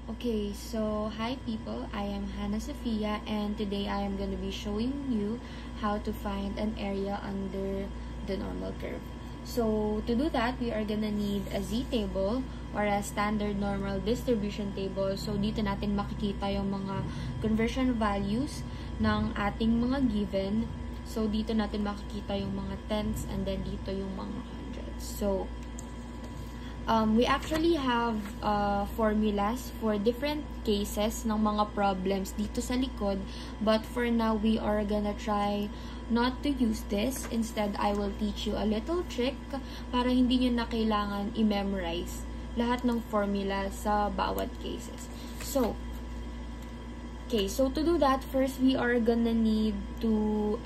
Okay, so hi people, I am Hannah Sophia and today I am going to be showing you how to find an area under the normal curve. So to do that, we are gonna need a z-table or a standard normal distribution table. So dito natin makikita yung mga conversion values ng ating mga given. So dito natin makikita yung mga tenths and then dito yung mga hundreds. So we actually have formulas for different cases ng mga problems dito sa likod, but for now we are gonna try not to use this. Instead, I will teach you a little trick para hindi nyo na kailangan i-memorize lahat ng formula sa bawat cases. So to do that, first we are gonna need to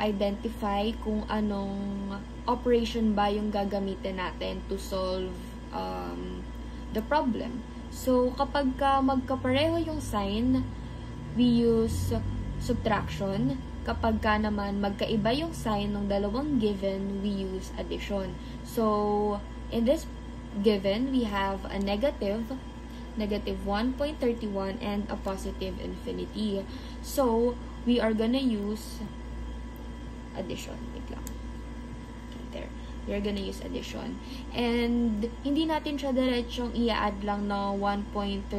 identify kung anong operation ba yung gagamitin natin to solve the problem. So, kapag magkapareho yung sign, we use subtraction. Kapag naman magkaiba yung sign ng dalawang given, we use addition. So, in this given, we have a negative 1.31 and a positive infinity. So, we are gonna use addition. Wait lang. Okay, there. We're gonna use addition. And hindi natin siya diretsong i-add lang na 1.31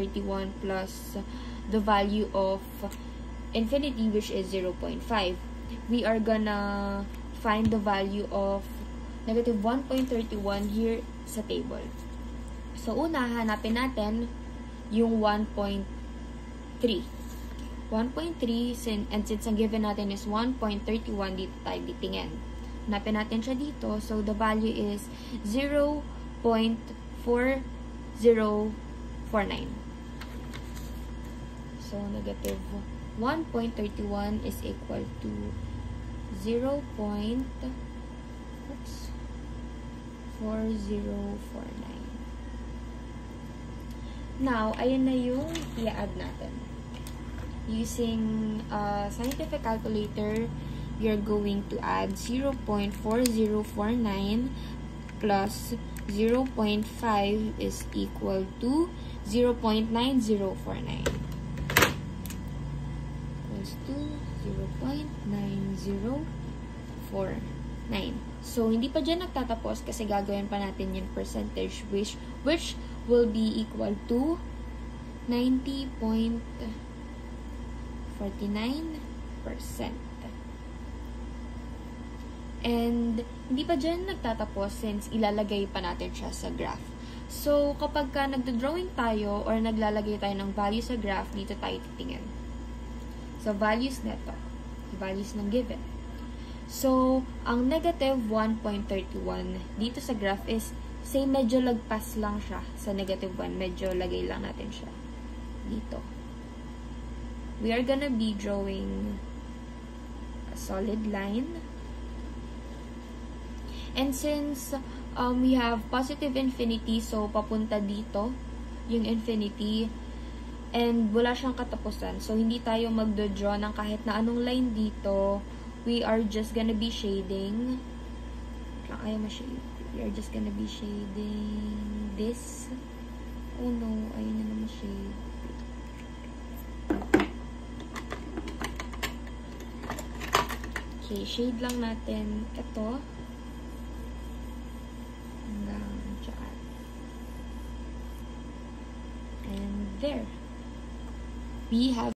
plus the value of infinity, which is 0.5. We are gonna find the value of negative 1.31 here sa table. So, una, hanapin natin yung 1.3. 1.3, and since ang given natin is 1.31, dito tayo titingin. Hanapin natin siya dito. So, the value is 0.4049. So, negative 1.31 is equal to 0.4049. Now, ayun na yung i-add natin. Using a scientific calculator, we are going to add 0.4049 plus 0.5 is equal to 0.9049. Equals to 0.9049. So, hindi pa dyan nagtatapos kasi gagawin pa natin yung percentage which will be equal to 90.49%. And hindi pa dyan nagtatapos since ilalagay pa natin siya sa graph. So, kapag nagdo-drawing tayo or naglalagay tayo ng value sa graph, dito tayo titingin. So, values neto. Values ng given. So, ang negative 1.31 dito sa graph is, say, medyo lagpas lang siya sa negative 1. Medyo lagay lang natin siya dito. We are gonna be drawing a solid line. And since we have positive infinity, so papunta dito yung infinity, and wala siyang katapusan. So, hindi tayo magdo-draw ng kahit na anong line dito. We are just gonna be shading. Ayaw ma-shade. We are just gonna be shading this. Oh no, ayaw na naman shade. Okay, shade lang natin ito. Hanggang dyan. And there. We have